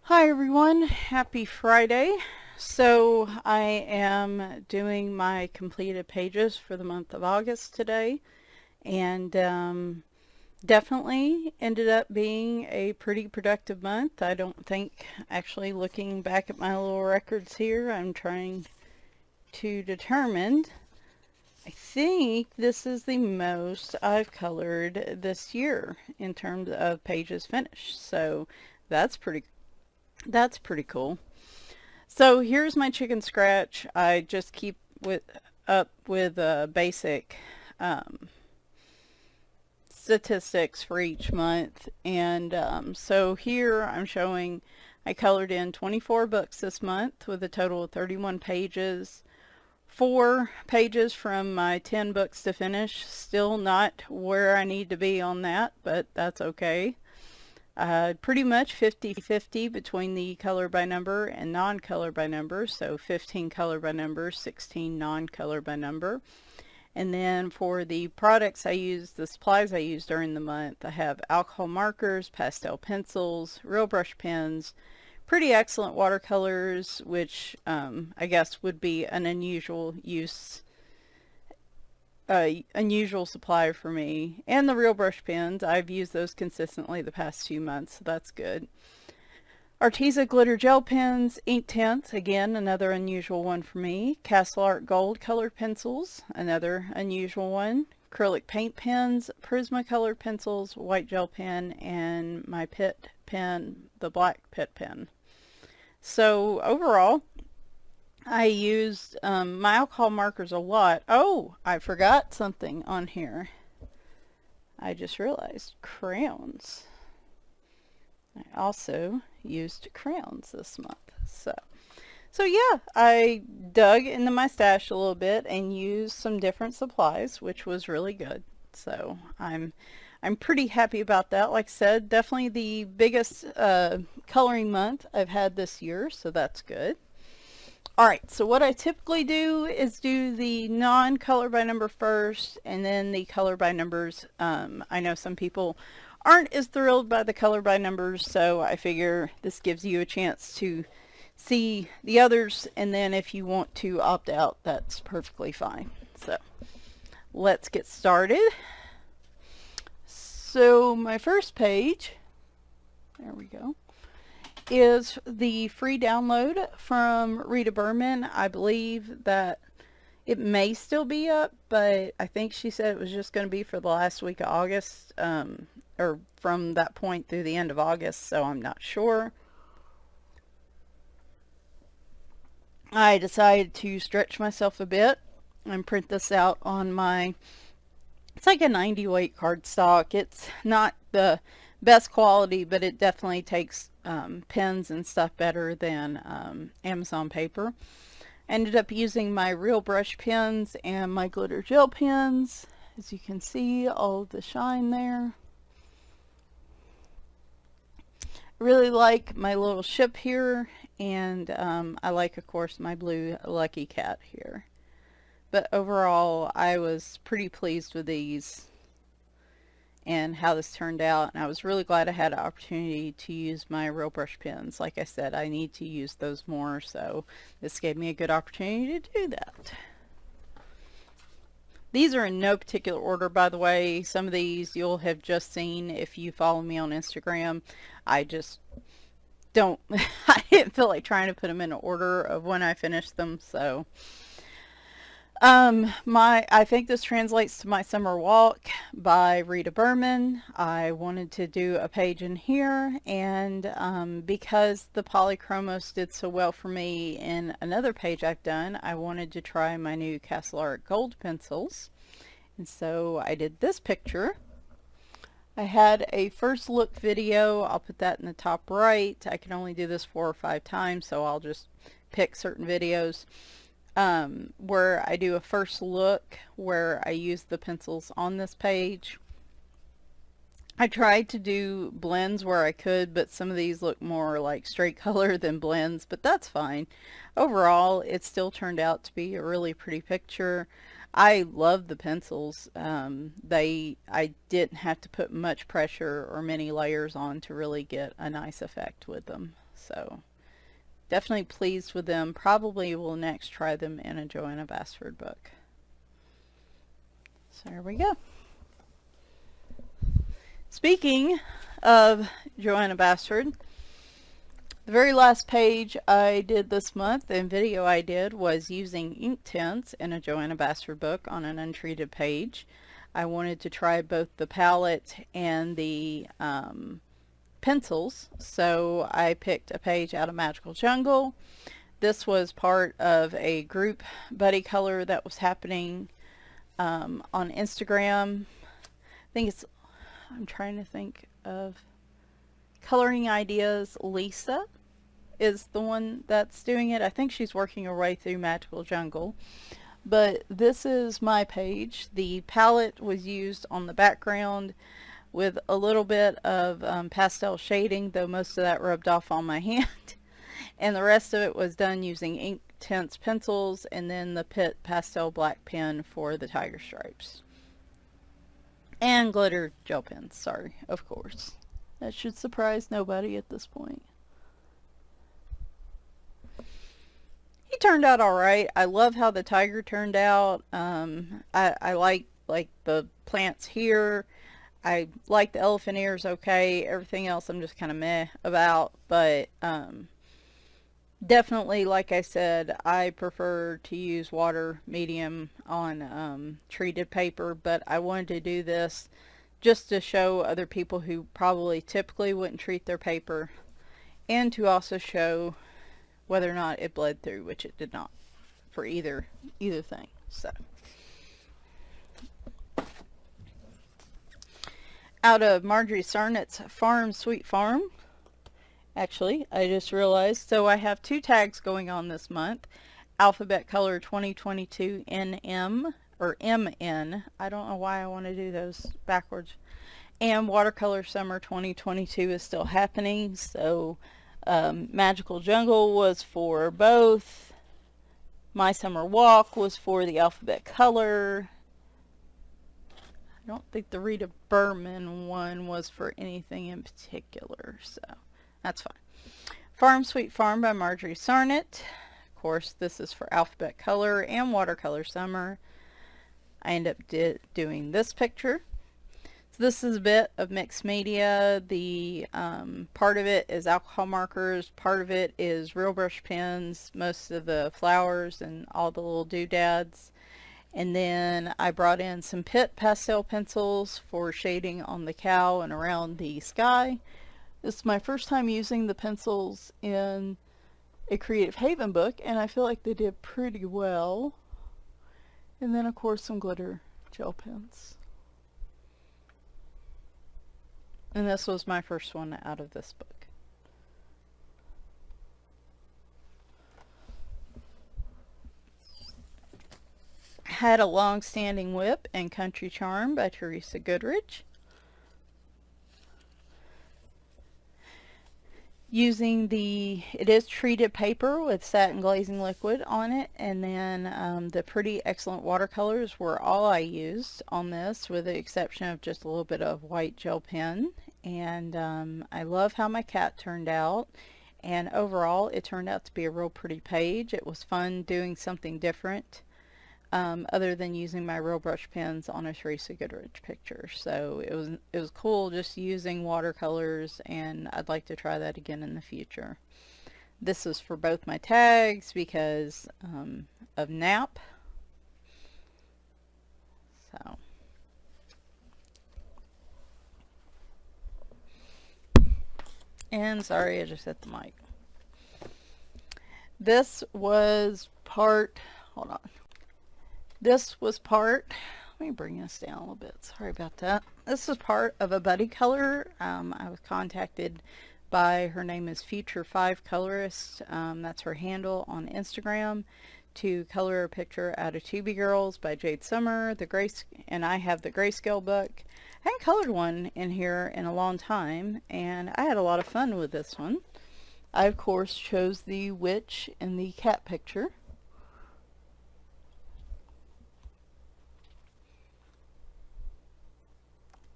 Hi everyone, happy Friday. So I am doing my completed pages for the month of August today, and definitely ended up being a pretty productive month. I don't think, actually looking back at my little records here, I'm trying to determine. I think this is the most I've colored this year in terms of pages finished. So that's pretty cool. So here's my chicken scratch. I just keep up with basic um, statistics for each month. And so here I'm showing I colored in 24 books this month with a total of 31 pages. 4 pages from my 10 books to finish. Still not where I need to be on that, but that's okay. Pretty much 50-50 between the color by number and non-color by number. So 15 color by number, 16 non-color by number. And then for the products I use, the supplies I use during the month, I have alcohol markers, pastel pencils, real brush pens, pretty excellent watercolors, which I guess would be an unusual supply for me, and the real brush pens. I've used those consistently the past few months, so that's good. Arteza glitter gel pens, ink tints, again another unusual one for me. Castle Art gold colored pencils, another unusual one. Acrylic paint pens, Prismacolor pencils, white gel pen, and my Pitt pen, the black Pitt pen. So overall, I used my alcohol markers a lot. Oh, I forgot something on here. I just realized crayons. I also used crayons this month. So yeah, I dug into my stash a little bit and used some different supplies, which was really good. So I'm pretty happy about that. Like I said, definitely the biggest coloring month I've had this year, so that's good. Alright, so what I typically do is do the non-color by number first, and then the color by numbers. I know some people aren't as thrilled by the color by numbers, so I figure this gives you a chance to see the others, and then if you want to opt out, that's perfectly fine. So let's get started. So my first page, there we go, is the free download from Rita Berman. I believe that it may still be up, but I think she said it was just going to be for the last week of August, or from that point through the end of August, so I'm not sure. I decided to stretch myself a bit and print this out on my, it's like a 90 weight cardstock. It's not the best quality, but it definitely takes pens and stuff better than Amazon paper. Ended up using my real brush pens and my glitter gel pens. As you can see, all of the shine there. Really like my little ship here, and I like, of course, my blue Lucky Cat here. But overall, I was pretty pleased with these and how this turned out, and I was really glad I had an opportunity to use my real brush pens. Like I said, I need to use those more, so this gave me a good opportunity to do that. These are in no particular order, by the way. Some of these you'll have just seen if you follow me on Instagram. I just don't, I didn't feel like trying to put them in order of when I finished them, so. I think this translates to My Summer Walk by Rita Berman. I wanted to do a page in here, and because the Polychromos did so well for me in another page I've done, I wanted to try my new Castle Art gold pencils. And so I did this picture. I had a first look video. I'll put that in the top right. I can only do this 4 or 5 times, so I'll just pick certain videos. Where I do a first look where I use the pencils on this page. I tried to do blends where I could, but some of these look more like straight color than blends, but that's fine. Overall, it still turned out to be a really pretty picture. I love the pencils. I didn't have to put much pressure or many layers on to really get a nice effect with them. So definitely pleased with them. Probably will next try them in a Joanna Basford book. So there we go. Speaking of Joanna Basford, the very last page I did this month and video I did was using ink tints in a Joanna Basford book on an untreated page. I wanted to try both the palette and the pencils, so I picked a page out of Magical Jungle. This was part of a group buddy color that was happening on Instagram. I'm trying to think of Coloring Ideas. Lisa is the one that's doing it. I think she's working her way through Magical Jungle. But this is my page. The palette was used on the background with a little bit of pastel shading, though most of that rubbed off on my hand. And the rest of it was done using ink tints pencils and then the Pitt pastel black pen for the tiger stripes. And glitter gel pens, sorry, of course. That should surprise nobody at this point. He turned out alright. I love how the tiger turned out. I like the plants here. I like the elephant ears okay. Everything else I'm just kind of meh about. But definitely, like I said, I prefer to use water medium on treated paper. But I wanted to do this just to show other people who probably typically wouldn't treat their paper. And to also show whether or not it bled through, which it did not for either thing. So out of Marjorie Sarnett's Farm Sweet Farm, actually I just realized, so I have two tags going on this month. Alphabet Color 2022 NM or MN, I don't know why I want to do those backwards, and Watercolor Summer 2022 is still happening. So Magical Jungle was for both. My Summer Walk was for the Alphabet Color. I don't think the Rita Berman one was for anything in particular, so that's fine. Farm Sweet Farm by Marjorie Sarnett. Of course, this is for Alphabet Color and Watercolor Summer. I end up doing this picture. This is a bit of mixed media. The part of it is alcohol markers, part of it is real brush pens, most of the flowers and all the little doodads. And then I brought in some Pitt pastel pencils for shading on the cow and around the sky. This is my first time using the pencils in a Creative Haven book, and I feel like they did pretty well. And then of course some glitter gel pens. And this was my first one out of this book. Had a Long-Standing Whip and Country Charm by Teresa Goodrich. Using it is treated paper with satin glazing liquid on it, and then the Pretty Excellent watercolors were all I used on this, with the exception of just a little bit of white gel pen. And I love how my cat turned out, and overall it turned out to be a real pretty page. It was fun doing something different other than using my real brush pens on a Teresa Goodrich picture. So it was cool just using watercolors, and I'd like to try that again in the future. This is for both my tags because of NAP. So and sorry, I just hit the mic. This was part, hold on. This was part, let me bring this down a little bit, sorry about that. This was part of a buddy color. I was contacted by, her name is Future 5 Colorist, that's her handle on Instagram, to color a picture out of To Be Girls by Jade Summer, and I have the grayscale book. I hadn't colored one in here in a long time, and I had a lot of fun with this one. I of course chose the witch and the cat picture.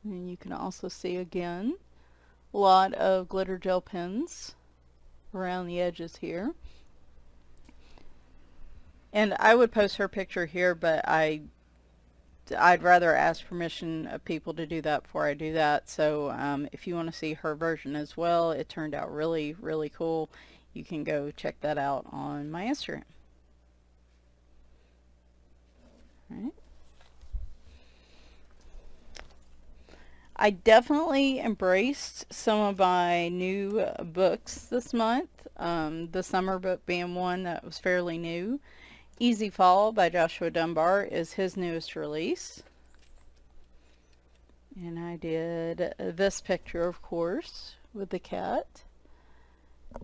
And you can also see again a lot of glitter gel pens. around the edges here. And I would post her picture here, but I'd rather ask permission of people to do that before I do that. So if you want to see her version as well, it turned out really, really cool. You can go check that out on my Instagram. All right. I definitely embraced some of my new books this month. The summer book being one that was fairly new. Easy Fall by Joshua Dunbar is his newest release. And I did this picture, of course, with the cat.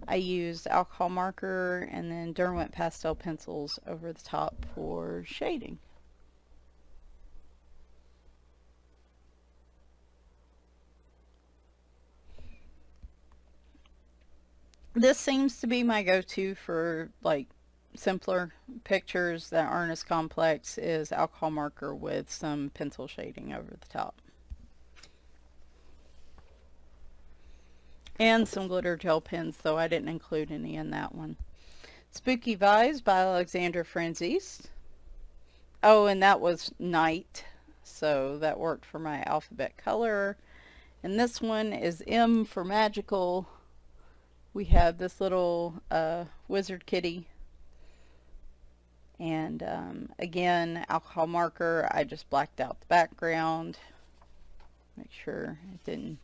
I used alcohol marker and then Derwent pastel pencils over the top for shading. This seems to be my go-to for like simpler pictures that aren't as complex, is alcohol marker with some pencil shading over the top. And some glitter gel pens, though I didn't include any in that one. Spooky Vibes by Alexandra Franzese. Oh, and that was night, so that worked for my alphabet color. And this one is M for magical. We have this little wizard kitty. And again, alcohol marker. I just blacked out the background. Make sure it didn't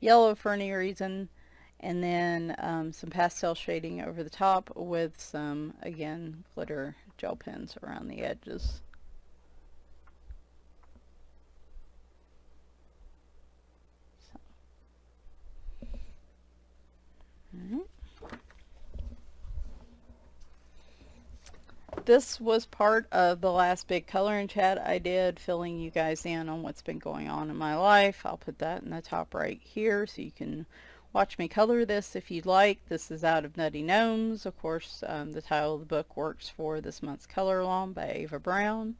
yellow for any reason. And then some pastel shading over the top with some, again, glitter gel pens around the edges. This was part of the last big coloring chat I did, filling you guys in on what's been going on in my life. I'll put that in the top right here so you can watch me color this if you'd like. This is out of Nutty Gnomes. Of course, the title of the book works for this month's color along by Ava Brown.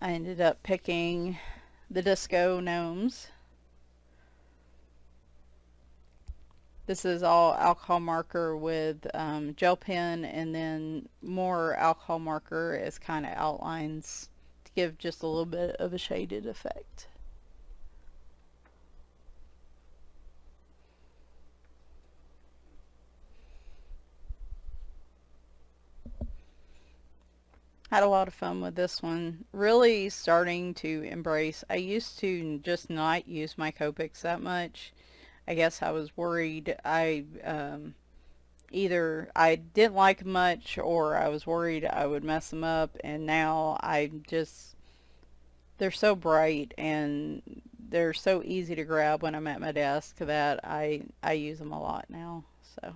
I ended up picking the Disco Gnomes. This is all alcohol marker with gel pen, and then more alcohol marker as kind of outlines to give just a little bit of a shaded effect. Had a lot of fun with this one. Really starting to embrace. I used to just not use my Copics that much. I guess I was worried either I didn't like much or I was worried I would mess them up, and now they're so bright and they're so easy to grab when I'm at my desk that I use them a lot now. So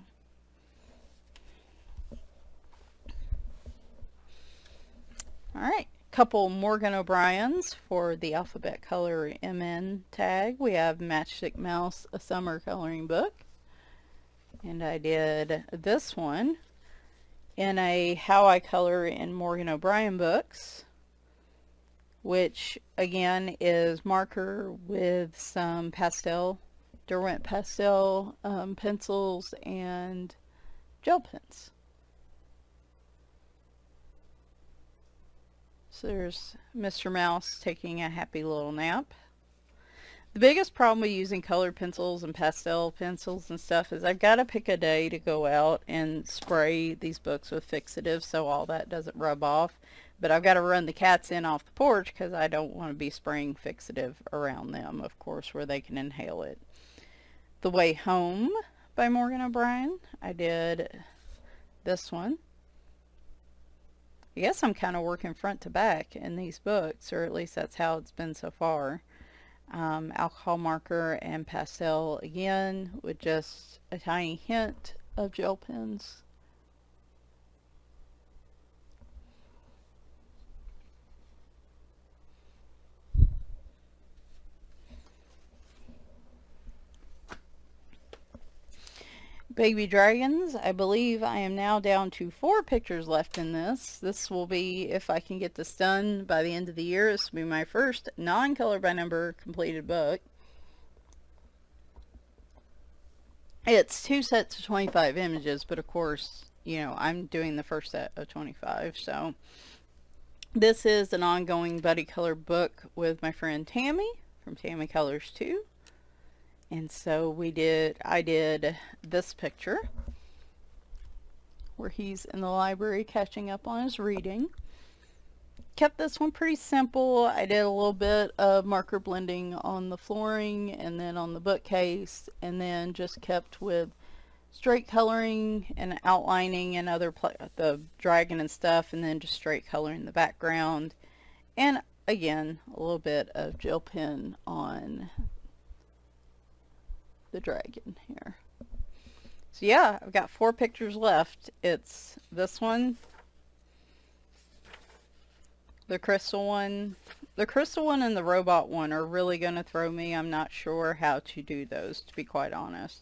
alright, couple Morgan O'Brien's for the alphabet color MN tag. We have Matchstick Mouse, a summer coloring book. And I did this one in a How I Color in Morgan O'Brien books, which again is marker with some pastel, Derwent pastel pencils and gel pens. So there's Mr. Mouse taking a happy little nap. The biggest problem with using colored pencils and pastel pencils and stuff is I've got to pick a day to go out and spray these books with fixative so all that doesn't rub off. But I've got to run the cats in off the porch because I don't want to be spraying fixative around them, of course, where they can inhale it. The Way Home by Morgan O'Brien. I did this one. I guess I'm kind of working front to back in these books, or at least that's how it's been so far. Alcohol marker and pastel again with just a tiny hint of gel pens. Baby Dragons. I believe I am now down to 4 pictures left in this. This will be, if I can get this done by the end of the year, this will be my first non-color by number completed book. It's 2 sets of 25 images, but of course, you know, I'm doing the first set of 25. So this is an ongoing buddy color book with my friend Tammy from Tammy Colors 2. And so I did this picture where he's in the library catching up on his reading. Kept this one pretty simple. I did a little bit of marker blending on the flooring and then on the bookcase, and then just kept with straight coloring and outlining and the dragon and stuff, and then just straight coloring the background, and again a little bit of gel pen on the dragon here. So yeah, I've got 4 pictures left. It's this one, the crystal one. The crystal one and the robot one are really going to throw me. I'm not sure how to do those, to be quite honest.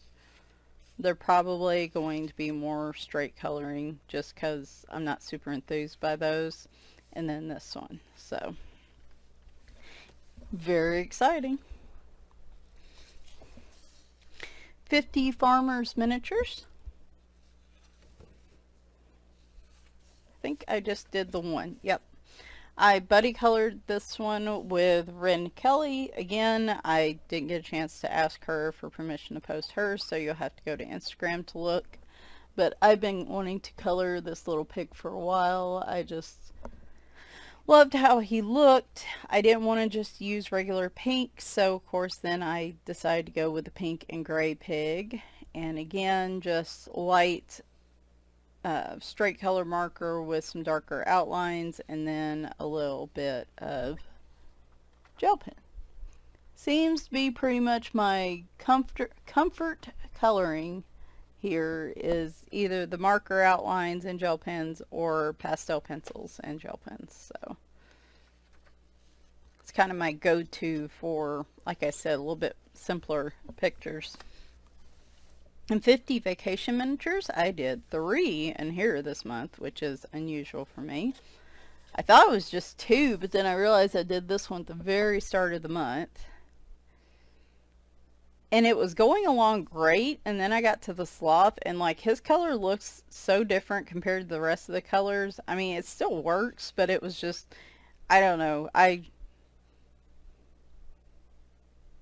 They're probably going to be more straight coloring just because I'm not super enthused by those. And then this one. So, very exciting. 50 Farmers Miniatures. I think I just did the one. Yep. I buddy colored this one with Ren Kelly. Again, I didn't get a chance to ask her for permission to post hers, so you'll have to go to Instagram to look. But I've been wanting to color this little pig for a while. I just loved how he looked. I didn't want to just use regular pink, so of course then I decided to go with the pink and gray pig. And again, just light straight color marker with some darker outlines, and then a little bit of gel pen. Seems to be pretty much my comfort coloring here is either the marker outlines and gel pens or pastel pencils and gel pens. So it's kind of my go-to for, like I said, a little bit simpler pictures. And 50 vacation miniatures, I did 3 in here this month, which is unusual for me. I thought it was just 2, but then I realized I did this one at the very start of the month. And it was going along great, and then I got to the sloth, and like his color looks so different compared to the rest of the colors. I mean, it still works, but it was just, I don't know.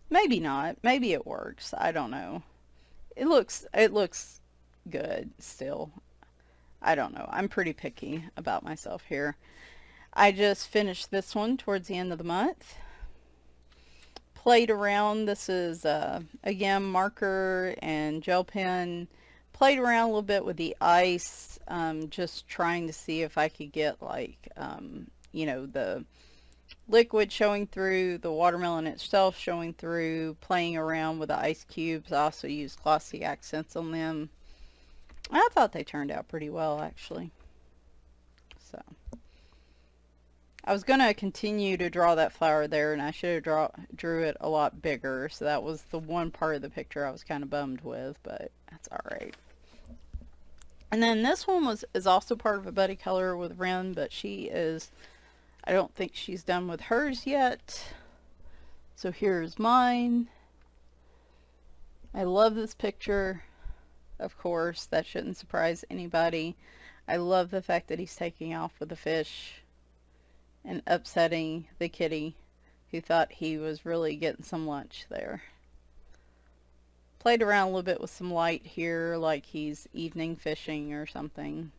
Maybe not. Maybe it works. I don't know. It looks good still. I don't know. I'm pretty picky about myself here. I just finished this one towards the end of the month. Played around. This is again marker and gel pen. Played around a little bit with the ice, just trying to see if I could get like you know, the liquid showing through, the watermelon itself showing through, playing around with the ice cubes. I also used glossy accents on them. I thought they turned out pretty well, actually. So I was going to continue to draw that flower there, and I should have drew it a lot bigger. So that was the one part of the picture I was kind of bummed with, but that's alright. And then this one is also part of a buddy color with Ren, but I don't think she's done with hers yet. So here's mine. I love this picture. Of course, that shouldn't surprise anybody. I love the fact that he's taking off with the fish and upsetting the kitty who thought he was really getting some lunch there. Played around a little bit with some light here, like he's evening fishing or something.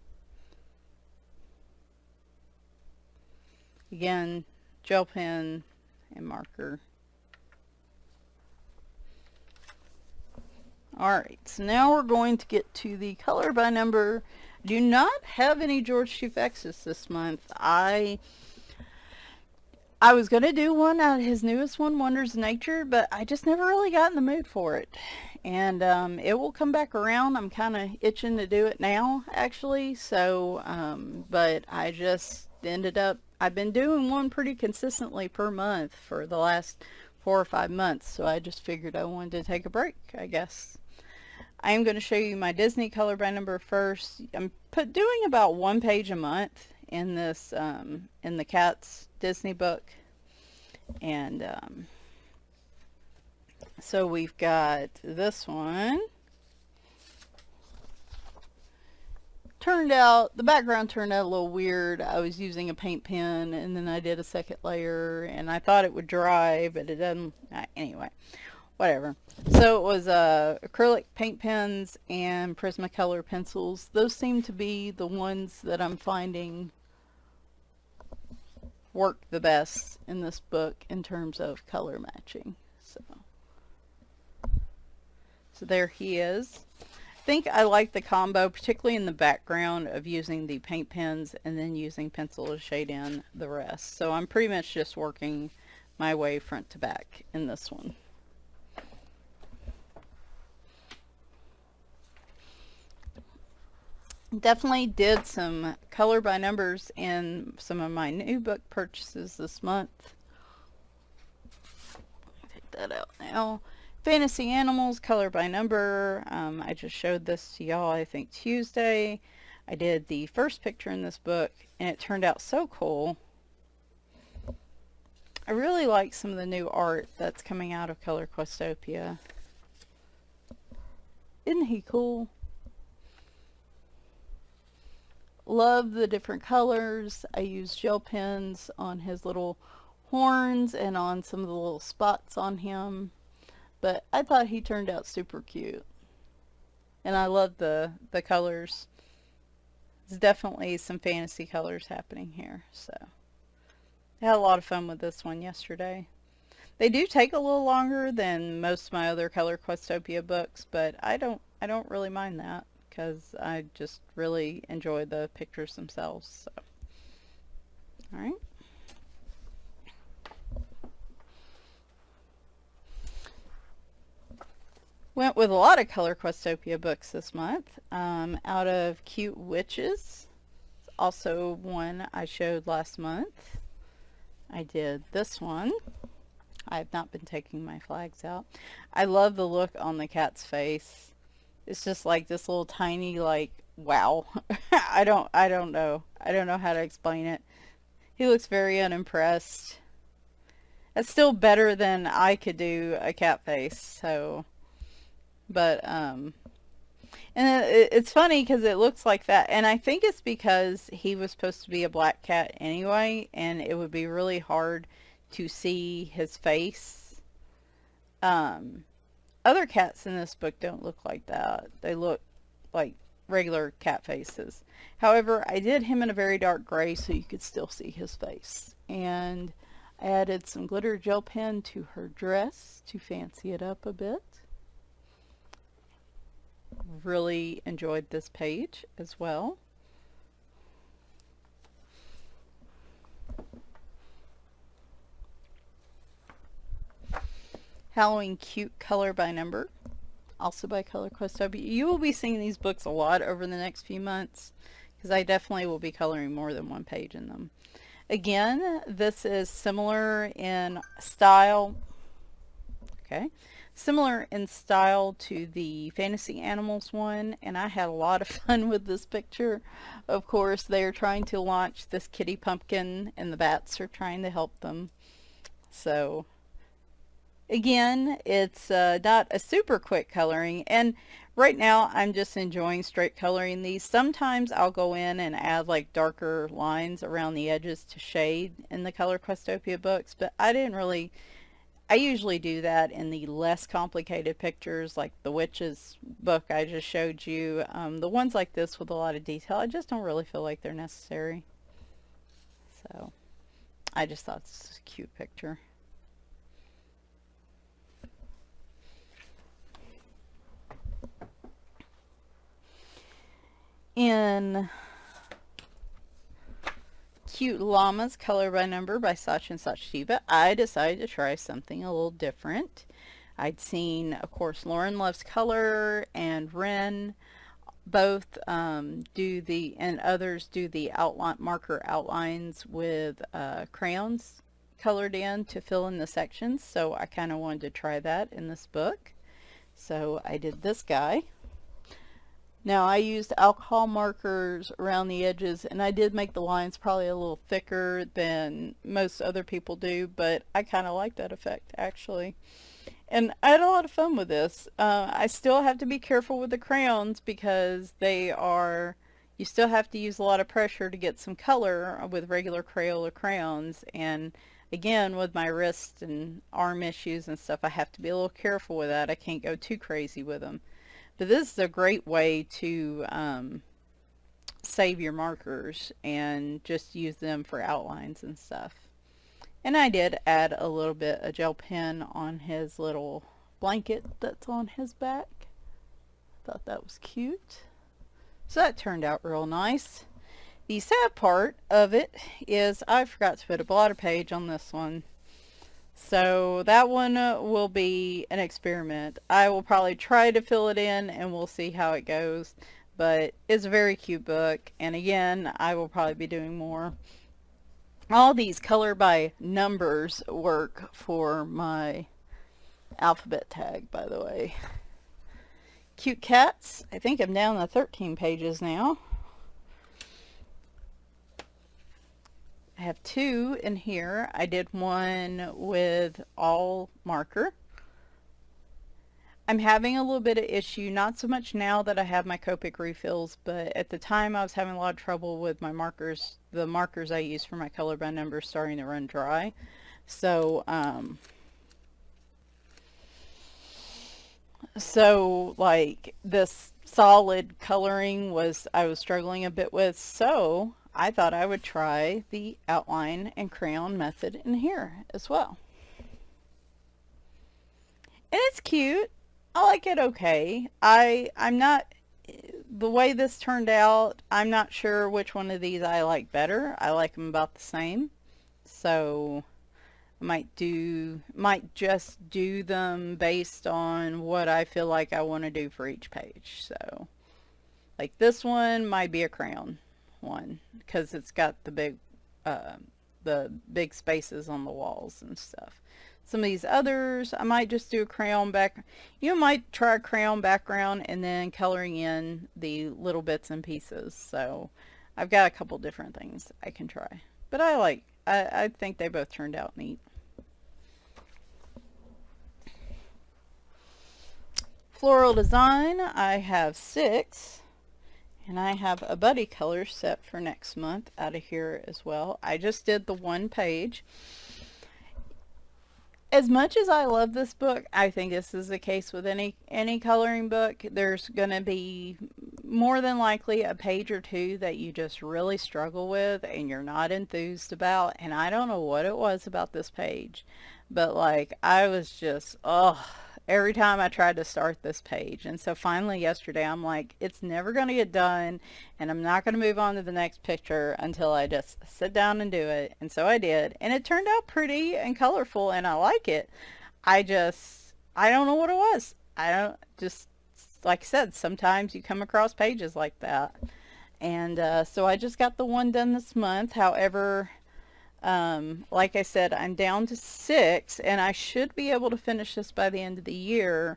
Again, gel pen and marker. Alright, so now we're going to get to the color by number. Do not have any George Stufexis this month. I was going to do one out of his newest one, Wonders of Nature, but I just never really got in the mood for it. And it will come back around. I'm kind of itching to do it now, actually. So, but I just ended up, I've been doing one pretty consistently per month for the last 4 or 5 months, so I just figured I wanted to take a break, I guess. I am going to show you my Disney color by number first. I'm doing about 1 page a month in this, in the Cats Disney book. And so we've got this one. The background turned out a little weird. I was using a paint pen and then I did a second layer and I thought it would dry, but it doesn't. Anyway, whatever. So it was acrylic paint pens and Prismacolor pencils. Those seem to be the ones that I'm finding work the best in this book in terms of color matching. So there he is. I think I like the combo, particularly in the background, of using the paint pens and then using pencil to shade in the rest. So I'm pretty much just working my way front to back in this one. Definitely did some color by numbers in some of my new book purchases this month. Take that out now. Fantasy Animals, color by number. I just showed this to y'all, I think, Tuesday. I did the first picture in this book, and it turned out so cool. I really like some of the new art that's coming out of Color Questopia. Isn't he cool? Love the different colors. I used gel pens on his little horns and on some of the little spots on him. But I thought he turned out super cute. And I love the colors. There's definitely some fantasy colors happening here. So I had a lot of fun with this one yesterday. They do take a little longer than most of my other Color Questopia books, but I don't really mind that because I just really enjoy the pictures themselves. So. All right. Went with a lot of Color Questopia books this month. Out of Cute Witches, also one I showed last month. I did this one. I have not been taking my flags out. I love the look on the cat's face. It's just like this little tiny, like, wow. I don't know. I don't know how to explain it. He looks very unimpressed. It's still better than I could do a cat face, so... But, and it's funny because it looks like that. And I think it's because he was supposed to be a black cat anyway, and it would be really hard to see his face. Other cats in this book don't look like that. They look like regular cat faces. However, I did him in a very dark gray so you could still see his face. And I added some glitter gel pen to her dress to fancy it up a bit. Really enjoyed this page as well. Halloween Cute, color by number, also by Color Questopia. You will be seeing these books a lot over the next few months because I definitely will be coloring more than one page in them. Again, this is similar in style. Okay. Similar in style to the Fantasy Animals one, and I had a lot of fun with this picture. Of course, they're trying to launch this kitty pumpkin, and the bats are trying to help them. So, again, it's not a super quick coloring, and right now I'm just enjoying straight coloring these. Sometimes I'll go in and add like darker lines around the edges to shade in the Color Questopia books, but I usually do that in the less complicated pictures, like the Witches book I just showed you. The ones like this with a lot of detail, I just don't really feel like they're necessary. So, I just thought this was a cute picture. In Cute Llamas, color by number by Sach and Sachiva, I decided to try something a little different. I'd seen, of course, Lauren Loves Color and Ren both do the, and others do the outline marker outlines with crayons colored in to fill in the sections. So I kind of wanted to try that in this book. So I did this guy. Now I used alcohol markers around the edges, and I did make the lines probably a little thicker than most other people do, but I kind of like that effect actually. And I had a lot of fun with this. I still have to be careful with the crayons because they are, you still have to use a lot of pressure to get some color with regular Crayola crayons. And again, with my wrist and arm issues and stuff, I have to be a little careful with that. I can't go too crazy with them. But this is a great way to save your markers and just use them for outlines and stuff. And I did add a little bit of gel pen on his little blanket that's on his back. Thought that was cute. So that turned out real nice. The sad part of it is I forgot to put a blotter page on this one. So that one will be an experiment. I will probably try to fill it in and we'll see how it goes. But it's a very cute book. And again, I will probably be doing more. All these color by numbers work for my alphabet tag, by the way. Cute cats. I think I'm down to 13 pages now. I have 2 in here. I did one with all marker. I'm having a little bit of issue, not so much now that I have my Copic refills, but at the time I was having a lot of trouble with my markers, the markers I use for my color by numbers starting to run dry. So, like this solid coloring I was struggling a bit with, so I thought I would try the outline and crayon method in here as well. And it's cute. I like it okay. I'm not, the way this turned out, I'm not sure which one of these I like better. I like them about the same. So I might just do them based on what I feel like I want to do for each page. So like this one might be a crayon one because it's got the big spaces on the walls and stuff. Some of these others, I might just do a crayon back. You might try a crayon background and then coloring in the little bits and pieces. So I've got a couple different things I can try. But I think they both turned out neat. Floral design, I have 6. And I have a buddy color set for next month out of here as well. I just did the one page. As much as I love this book, I think this is the case with any coloring book. There's going to be more than likely a page or two that you just really struggle with and you're not enthused about. And I don't know what it was about this page, but like I was just, every time I tried to start this page. And so finally yesterday I'm like, it's never going to get done and I'm not going to move on to the next picture until I just sit down and do it. And so I did. And it turned out pretty and colorful and I like it. I don't know what it was. Like I said, sometimes you come across pages like that. And so I just got the one done this month. However, like I said, I'm down to 6 and I should be able to finish this by the end of the year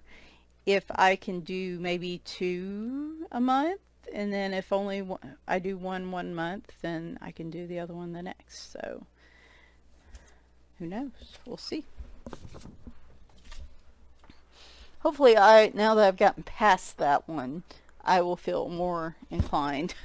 if I can do maybe 2 a month, and then if only I do one month, then I can do the other one the next. So who knows, we'll see. Hopefully now that I've gotten past that one, I will feel more inclined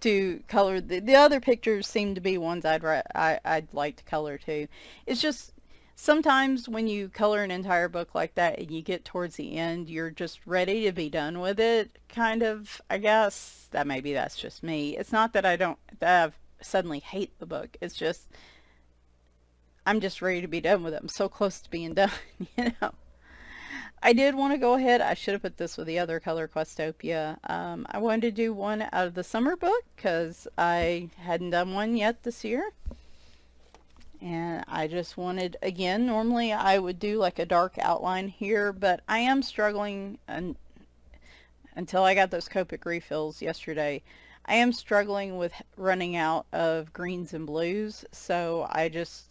to color. The other pictures seem to be ones I'd like to color too. It's just sometimes when you color an entire book like that and you get towards the end, you're just ready to be done with it, kind of. I guess that's just me. It's not that I suddenly hate the book. It's just I'm just ready to be done with it. I'm so close to being done, you know. I did want to go ahead. I should have put this with the other color Questopia. I wanted to do one out of the summer book because I hadn't done one yet this year. And I just wanted, again, normally I would do like a dark outline here, but I am struggling until I got those Copic refills yesterday. I am struggling with running out of greens and blues. So I don't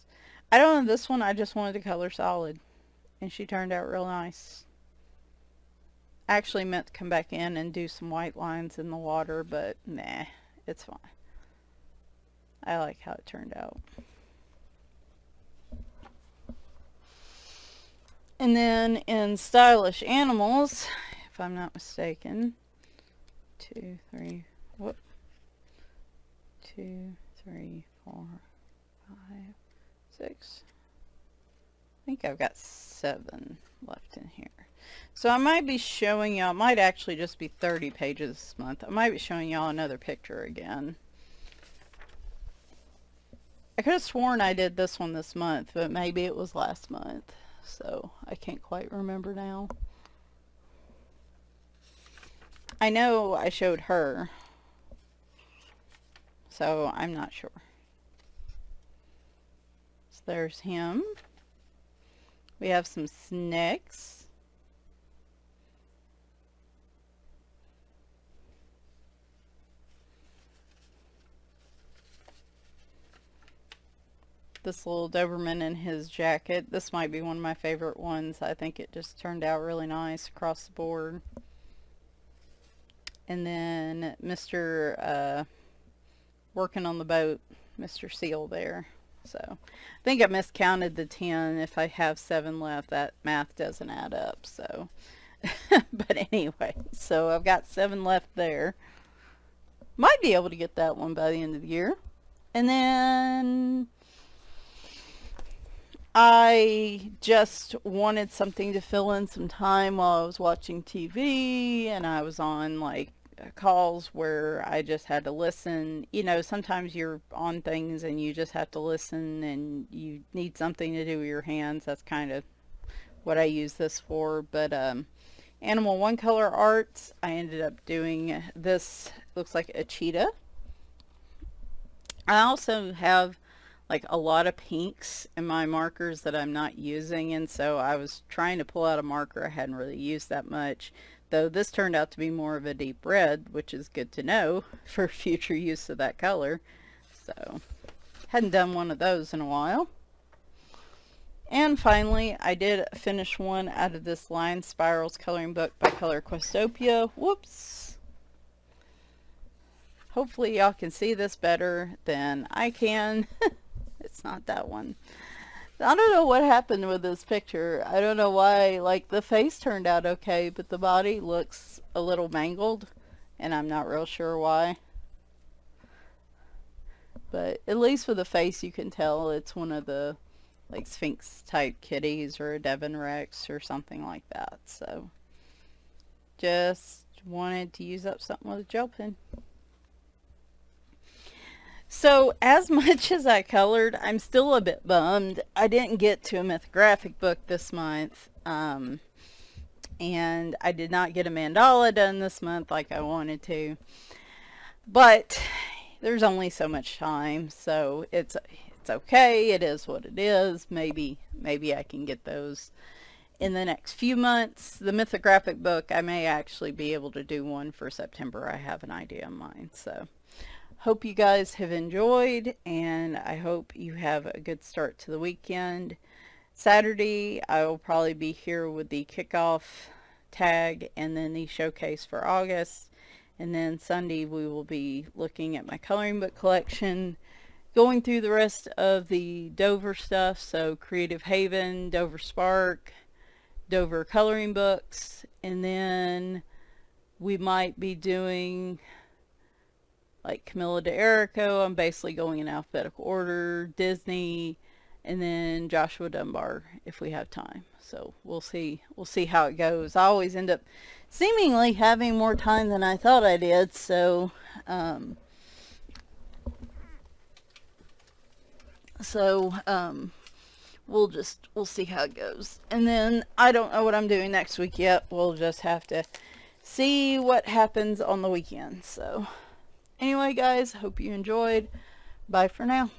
know, this one I just wanted to color solid. And she turned out real nice. I actually meant to come back in and do some white lines in the water, but nah, it's fine. I like how it turned out. And then in Stylish Animals, if I'm not mistaken, 2, 3, whoop. 2, 3, 4, 5, 6. I think I've got 7 left in here. So I might be showing y'all, it might actually just be 30 pages this month. I might be showing y'all another picture again. I could have sworn I did this one this month, but maybe it was last month. So I can't quite remember now. I know I showed her, so I'm not sure. So there's him. We have some snakes. This little Doberman in his jacket. This might be one of my favorite ones. I think it just turned out really nice across the board. And then Mr. Working on the boat, Mr. Seal there. So I think I miscounted the 10. If I have 7 left, that math doesn't add up. So, but anyway, so I've got 7 left there. Might be able to get that one by the end of the year. And then I just wanted something to fill in some time while I was watching TV, and I was on like calls where I just had to listen. You know, sometimes you're on things and you just have to listen and you need something to do with your hands. That's kind of what I use this for. But animal one color arts, I ended up doing this. Looks like a cheetah. I also have like a lot of pinks in my markers that I'm not using, and so I was trying to pull out a marker I hadn't really used that much, though this turned out to be more of a deep red, which is good to know for future use of that color. So hadn't done one of those in a while. And finally, I did finish one out of this Line Spirals coloring book by Color Questopia. Whoops. Hopefully y'all can see this better than I can. It's not that one. I don't know what happened with this picture. I don't know why, like, the face turned out okay, but the body looks a little mangled, and I'm not real sure why. But at least for the face, you can tell it's one of the, like, Sphinx type kitties or a Devon Rex or something like that. So just wanted to use up something with a gel pen. So as much as I colored, I'm still a bit bummed. I didn't get to a mythographic book this month. And I did not get a mandala done this month like I wanted to. But there's only so much time, so it's okay. It is what it is. Maybe I can get those in the next few months. The mythographic book, I may actually be able to do one for September. I have an idea in mind. So hope you guys have enjoyed, and I hope you have a good start to the weekend. Saturday, I will probably be here with the kickoff tag and then the showcase for August. And then Sunday, we will be looking at my coloring book collection, going through the rest of the Dover stuff. So Creative Haven, Dover Spark, Dover coloring books, and then we might be doing like Camilla de Erico. I'm basically going in alphabetical order, Disney, and then Joshua Dunbar if we have time. So we'll see how it goes. I always end up seemingly having more time than I thought I did, so we'll see how it goes. And then I don't know what I'm doing next week yet. We'll just have to see what happens on the weekend. So anyway, guys, hope you enjoyed. Bye for now.